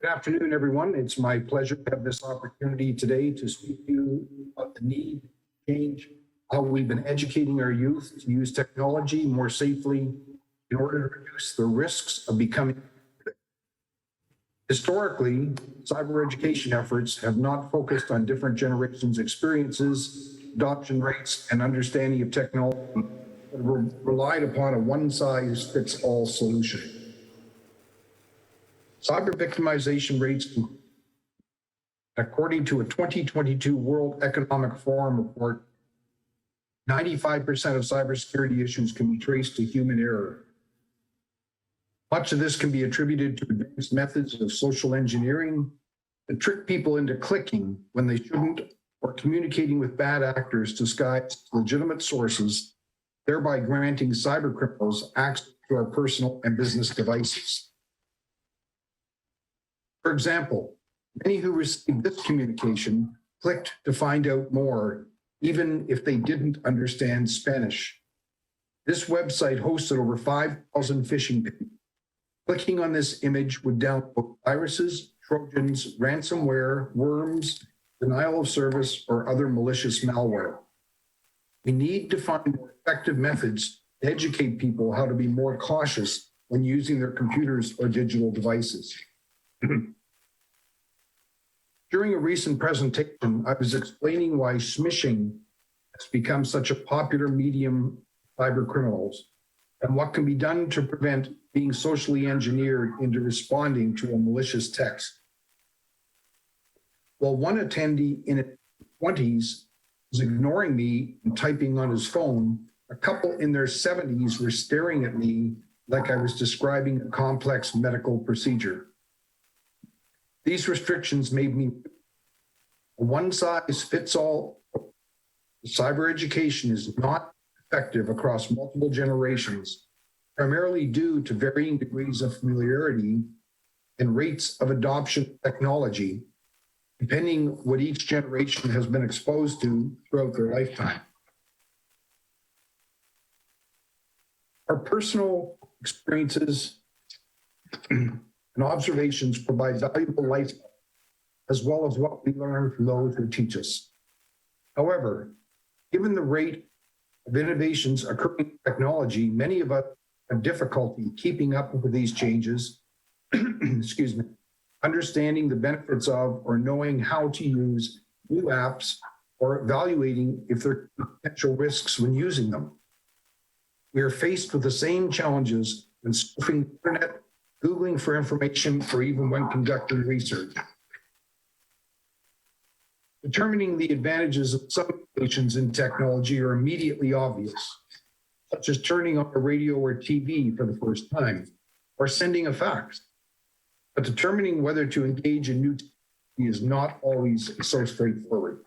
Good afternoon, everyone. It's my pleasure to have this opportunity today to speak to you about the need to change how we've been educating our youth to use technology more safely in order to reduce the risks of becoming. Historically, cyber education efforts have not focused on different generations' experiences, adoption rates, and understanding of technology, but relied upon a one-size-fits-all solution. Cyber victimization rates, according to a 2022 World Economic Forum report, 95% of cybersecurity issues can be traced to human error. Much of this can be attributed to advanced methods of social engineering that trick people into clicking when they shouldn't, or communicating with bad actors disguised legitimate sources, thereby granting cyber criminals access to our personal and business devices. For example, many who received this communication clicked to find out more, even if they didn't understand Spanish. This website hosted over 5,000 phishing pages. Clicking on this image would download viruses, trojans, ransomware, worms, denial of service, or other malicious malware. We need to find more effective methods to educate people how to be more cautious when using their computers or digital devices. During a recent presentation, I was explaining why smishing has become such a popular medium for cyber criminals and what can be done to prevent being socially engineered into responding to a malicious text. While one attendee in his 20s was ignoring me and typing on his phone, a couple in their 70s were staring at me like I was describing a complex medical procedure. These restrictions made me a one-size-fits-all. Cyber education is not effective across multiple generations, primarily due to varying degrees of familiarity and rates of adoption of technology, depending what each generation has been exposed to throughout their lifetime. Our personal experiences and observations provide valuable life, as well as what we learn from those who teach us. However, given the rate of innovations occurring in technology, many of us have difficulty keeping up with these changes, excuse me, understanding the benefits of or knowing how to use new apps or evaluating if there are potential risks when using them. We are faced with the same challenges when surfing the internet, Googling for information, or even when conducting research. Determining the advantages of some innovations in technology are immediately obvious, such as turning on a radio or TV for the first time, or sending a fax. But determining whether to engage in new technology is not always so straightforward.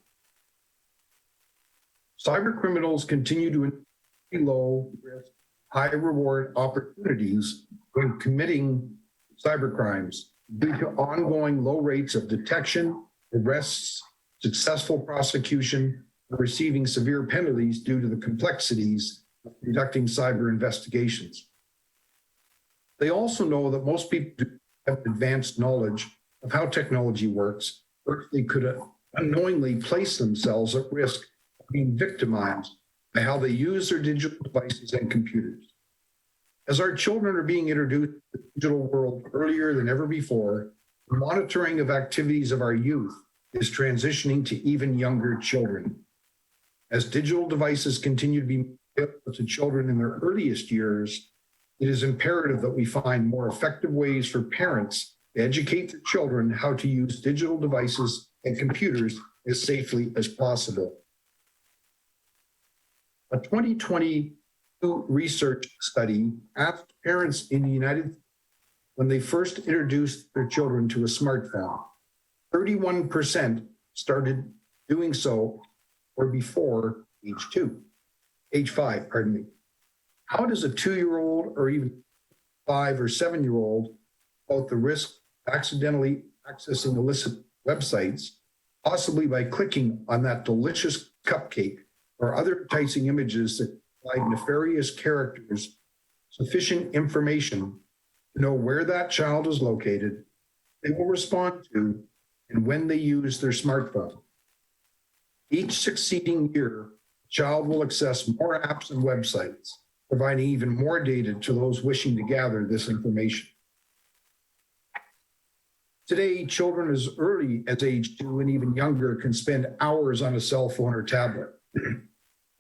Cyber criminals continue to increase low risk, high reward opportunities when committing cyber crimes due to ongoing low rates of detection, arrests, successful prosecution, or receiving severe penalties due to the complexities of conducting cyber investigations. They also know that most people do have advanced knowledge of how technology works, or they could unknowingly place themselves at risk of being victimized by how they use their digital devices and computers. As our children are being introduced to the digital world earlier than ever before, the monitoring of activities of our youth is transitioning to even younger children. As digital devices continue to be available to children in their earliest years, it is imperative that we find more effective ways for parents to educate their children how to use digital devices and computers as safely as possible. A 2022 research study asked parents in the United States when they first introduced their children to a smartphone. 31% started doing so or before age 5, pardon me. How does a 2-year-old or even 5 or 7-year-old about the risk of accidentally accessing illicit websites, possibly by clicking on that delicious cupcake or other enticing images that provide nefarious characters sufficient information to know where that child is located, they will respond to and when they use their smartphone. Each succeeding year, the child will access more apps and websites, providing even more data to those wishing to gather this information. Today, children as early as age 2 and even younger can spend hours on a cell phone or tablet.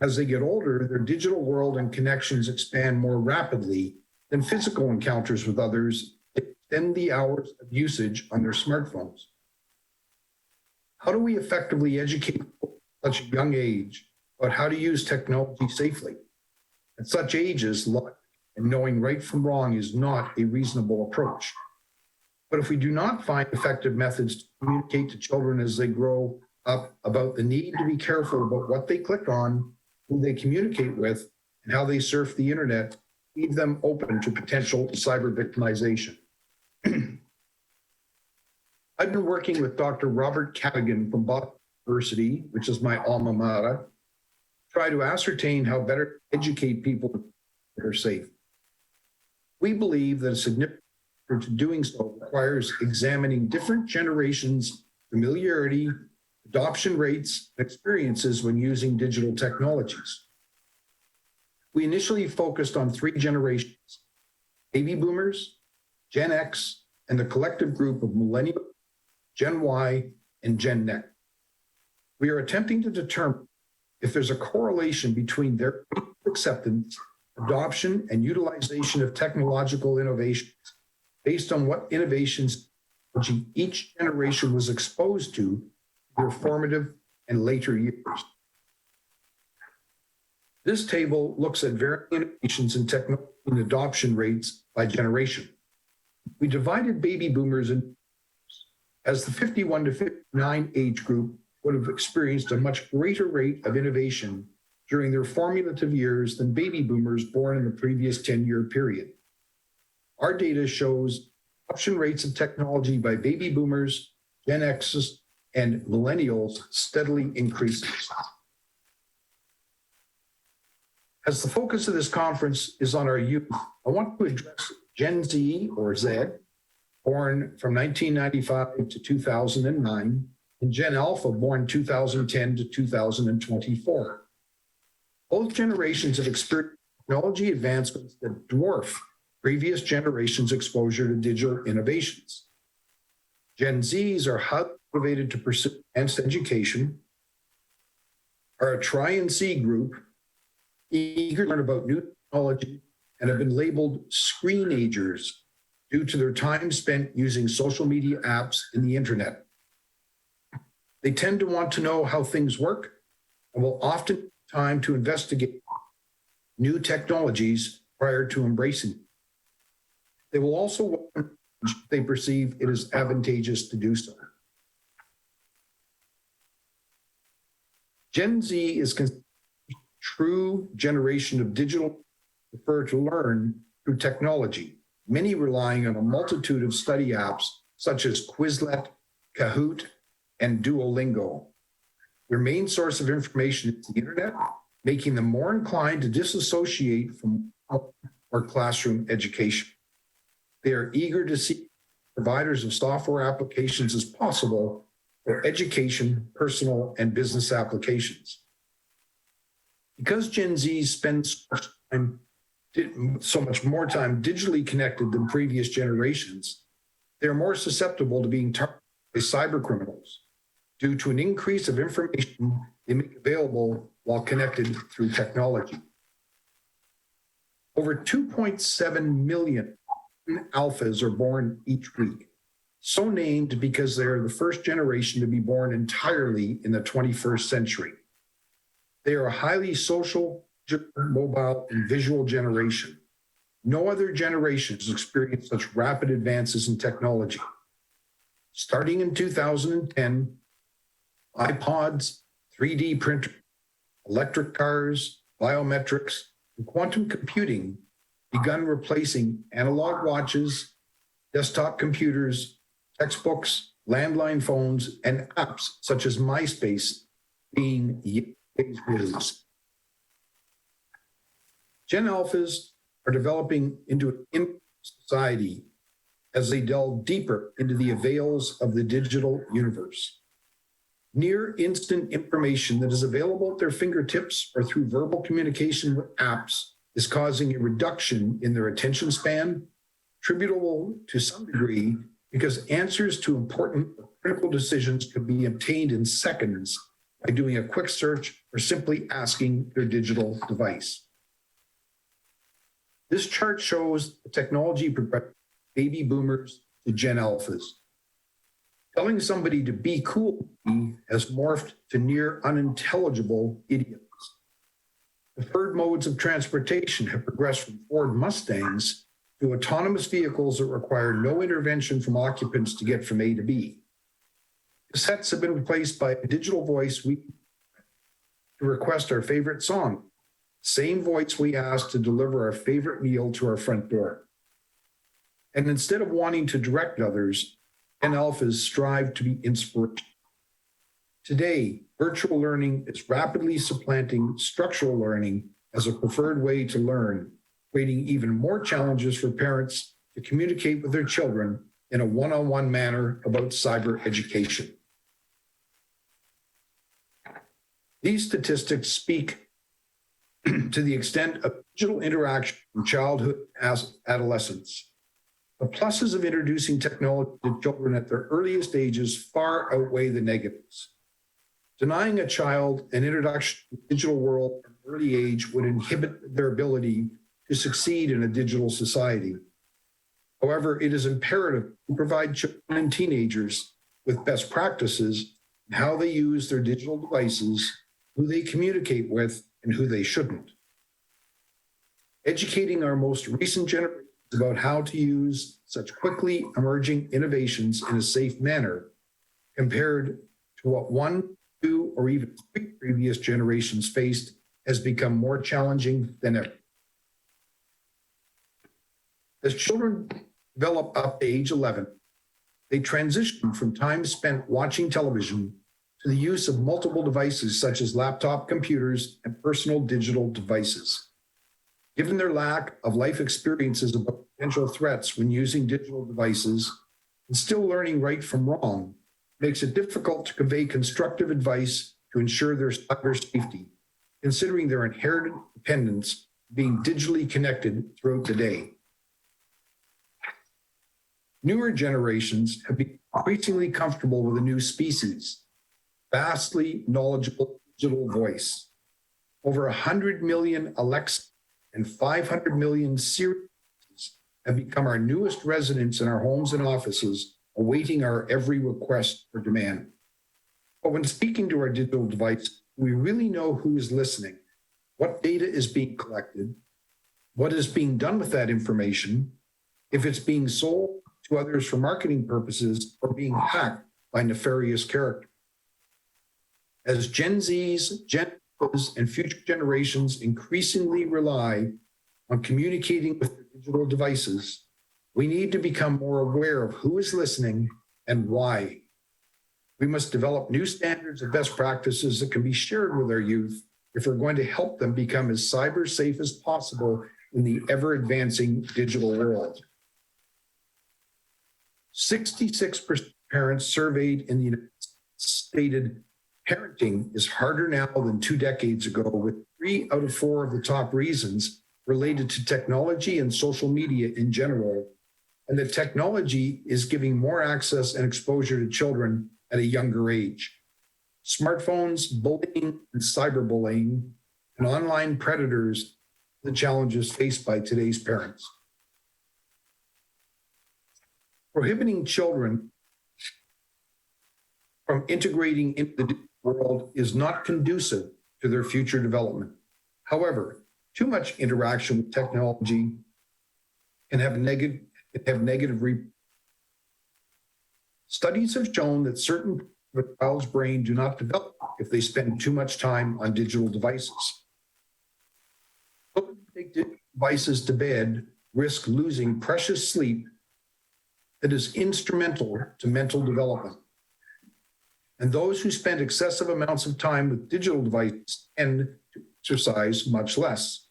As they get older, their digital world and connections expand more rapidly than physical encounters with others, extend the hours of usage on their smartphones. How do we effectively educate people at such a young age about how to use technology safely? At such ages, logic and knowing right from wrong is not a reasonable approach. But if we do not find effective methods to communicate to children as they grow up about the need to be careful about what they click on, who they communicate with, and how they surf the internet, leave them open to potential cyber victimization. I've been working with Dr. Robert Cadigan from Boston University, which is my alma mater, to try to ascertain how better to educate people that are safe. We believe that a significant effort to doing so requires examining different generations' familiarity, adoption rates, and experiences when using digital technologies. We initially focused on 3 generations: baby boomers, Gen X, and the collective group of millennials, Gen Y, and Gen X. We are attempting to determine if there's a correlation between their acceptance, adoption, and utilization of technological innovations based on what innovations each generation was exposed to in their formative and later years. This table looks at varying innovations in technology and adoption rates by generation. We divided baby boomers in, as the 51 to 59 age group would have experienced a much greater rate of innovation during their formative years than baby boomers born in the previous 10-year period. Our data shows adoption rates of technology by baby boomers, Gen X's, and millennials steadily increases. As the focus of this conference is on our youth, I want to address Gen Z, or Z, born from 1995 to 2009, and Gen Alpha, born 2010 to 2024. Both generations have experienced technology advancements that dwarf previous generations' exposure to digital innovations. Gen Zs are highly motivated to pursue advanced education, are a try and see group, eager to learn about new technology, and have been labeled screenagers due to their time spent using social media apps and the internet. They tend to want to know how things work and will often take time to investigate new technologies prior to embracing them. They will also welcome if they perceive it is advantageous to do so. Gen Z is considered a true generation of digital, prefer to learn through technology, many relying on a multitude of study apps such as Quizlet, Kahoot, and Duolingo. Their main source of information is the internet, making them more inclined to disassociate from or classroom education. They are eager to see providers of software applications as possible for education, personal, and business applications. Because Gen Z spends so much more time digitally connected than previous generations, they're more susceptible to being targeted by cyber criminals due to an increase of information they make available while connected through technology. Over 2.7 million alphas are born each week, so named because they are the first generation to be born entirely in the 21st century. They are a highly social, mobile, and visual generation. No other generation has experienced such rapid advances in technology. Starting in 2010, iPods, 3D printers, electric cars, biometrics, and quantum computing begun replacing analog watches, desktop computers, textbooks, landline phones, and apps such as MySpace being yesterday's news. Gen Alphas are developing into an society as they delve deeper into the avails of the digital universe. Near instant information that is available at their fingertips or through verbal communication with apps is causing a reduction in their attention span, attributable to some degree because answers to important or critical decisions could be obtained in seconds by doing a quick search or simply asking their digital device. This chart shows the technology progression from baby boomers to Gen Alphas. Telling somebody to be cool has morphed to near unintelligible idioms. Preferred modes of transportation have progressed from Ford Mustangs to autonomous vehicles that require no intervention from occupants to get from A to B. Cassettes have been replaced by a digital voice to request our favorite song, same voice we ask to deliver our favorite meal to our front door. And instead of wanting to direct others, Gen Alphas strive to be inspirational. Today, virtual learning is rapidly supplanting structural learning as a preferred way to learn, creating even more challenges for parents to communicate with their children in a one-on-one manner about cyber education. These statistics speak to the extent of digital interaction from childhood as adolescence. The pluses of introducing technology to children at their earliest ages far outweigh the negatives. Denying a child an introduction to the digital world at an early age would inhibit their ability to succeed in a digital society. However, it is imperative to provide children and teenagers with best practices in how they use their digital devices, who they communicate with, and who they shouldn't. Educating our most recent generations about how to use such quickly emerging innovations in a safe manner compared to what one, two, or even three previous generations faced has become more challenging than ever. As children develop up to age 11, they transition from time spent watching television to the use of multiple devices such as laptop computers and personal digital devices. Given their lack of life experiences about potential threats when using digital devices and still learning right from wrong, makes it difficult to convey constructive advice to ensure their cyber safety, considering their inherited dependence being digitally connected throughout the day. Newer generations have become increasingly comfortable with a new species, vastly knowledgeable digital voice. Over 100 million Alexa and 500 million Siri have become our newest residents in our homes and offices, awaiting our every request or demand. But when speaking to our digital device, we really know who is listening, what data is being collected, what is being done with that information, if it's being sold to others for marketing purposes or being hacked by nefarious characters. As Gen Zs, Gen Alphas, and future generations increasingly rely on communicating with their digital devices, we need to become more aware of who is listening and why. We must develop new standards and best practices that can be shared with our youth if we're going to help them become as cyber safe as possible in the ever-advancing digital world. 66% of parents surveyed in the United States stated parenting is harder now than 2 decades ago, with 3 out of 4 of the top reasons related to technology and social media in general, and that technology is giving more access and exposure to children at a younger age. Smartphones, bullying, and cyberbullying, and online predators are the challenges faced by today's parents. Prohibiting children from integrating into the digital world is not conducive to their future development. However, too much interaction with technology can have negative Studies have shown that certain of a child's brain do not develop if they spend too much time on digital devices. Children who take digital devices to bed risk losing precious sleep that is instrumental to mental development. And those who spend excessive amounts of time with digital devices tend to exercise much less.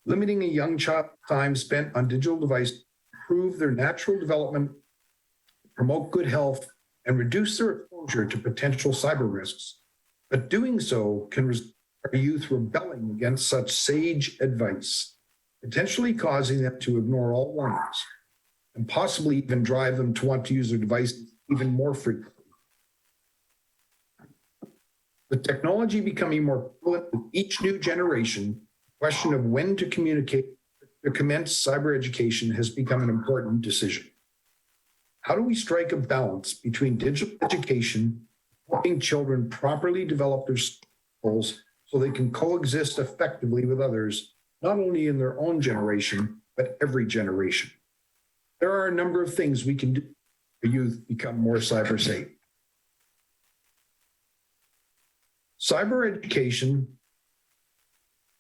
Limiting a young child's time spent on digital devices improve their natural development, promote good health, and reduce their exposure to potential cyber risks. But doing so can result in our youth rebelling against such sage advice, potentially causing them to ignore all warnings and possibly even drive them to want to use their devices even more frequently. With technology becoming more prevalent with each new generation, the question of when to communicate to commence cyber education has become an important decision. How do we strike a balance between digital education, helping children properly develop their skills so they can coexist effectively with others, not only in their own generation, but every generation? There are a number of things we can do for youth become more cyber safe. Cyber education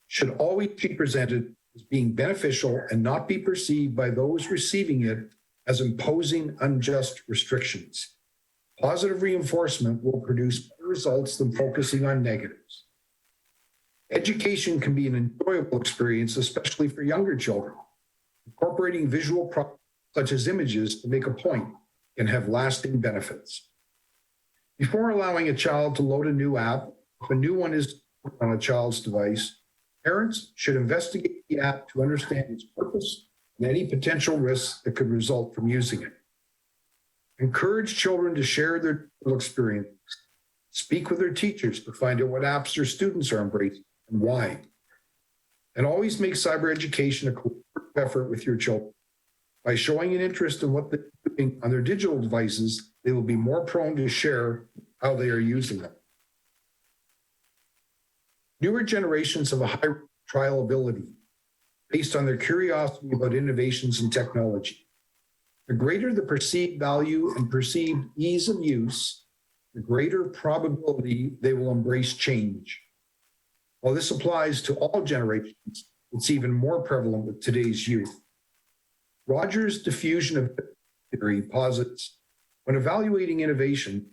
should always be presented as being beneficial and not be perceived by those receiving it as imposing unjust restrictions. Positive reinforcement will produce better results than focusing on negatives. Education can be an enjoyable experience, especially for younger children. Incorporating visual products such as images to make a point can have lasting benefits. Before allowing a child to load a new app, if a new one is on a child's device, parents should investigate the app to understand its purpose and any potential risks that could result from using it. Encourage children to share their digital experiences. Speak with their teachers to find out what apps their students are embracing and why. And always make cyber education a collaborative effort with your children. By showing an interest in what they're doing on their digital devices, they will be more prone to share how they are using them. Newer generations have a high trial ability based on their curiosity about innovations in technology. The greater the perceived value and perceived ease of use, the greater probability they will embrace change. While this applies to all generations, it's even more prevalent with today's youth. Rogers' diffusion of theory posits when evaluating innovation,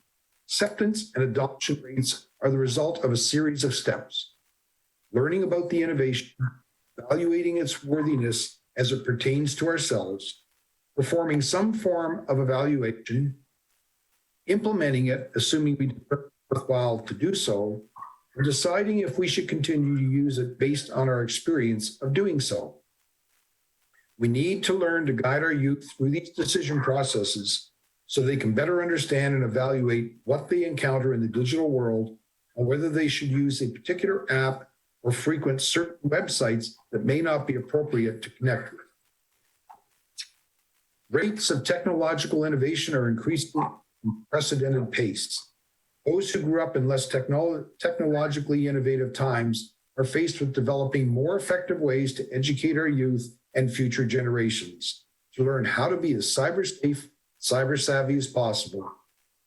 acceptance and adoption rates are the result of a series of steps. Learning about the innovation, evaluating its worthiness as it pertains to ourselves, performing some form of evaluation, implementing it, assuming we deem it worthwhile to do so, and deciding if we should continue to use it based on our experience of doing so. We need to learn to guide our youth through these decision processes so they can better understand and evaluate what they encounter in the digital world and whether they should use a particular app or frequent certain websites that may not be appropriate to connect with. Rates of technological innovation are increasing at unprecedented pace. Those who grew up in less technologically innovative times are faced with developing more effective ways to educate our youth and future generations to learn how to be as cyber safe, cyber savvy as possible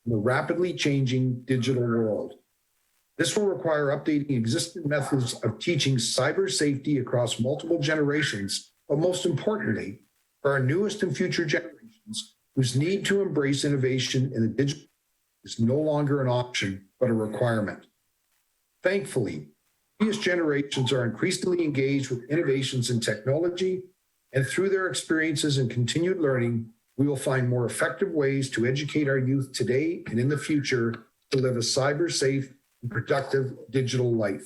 in the rapidly changing digital world. This will require updating existing methods of teaching cyber safety across multiple generations, but most importantly, for our newest and future generations whose need to embrace innovation in the digital is no longer an option, but a requirement. Thankfully, previous generations are increasingly engaged with innovations in technology, and through their experiences and continued learning, we will find more effective ways to educate our youth today and in the future to live a cyber safe and productive digital life.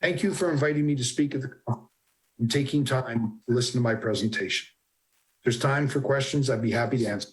Thank you for inviting me to speak at the conference and taking time to listen to my presentation. If there's time for questions, I'd be happy to answer.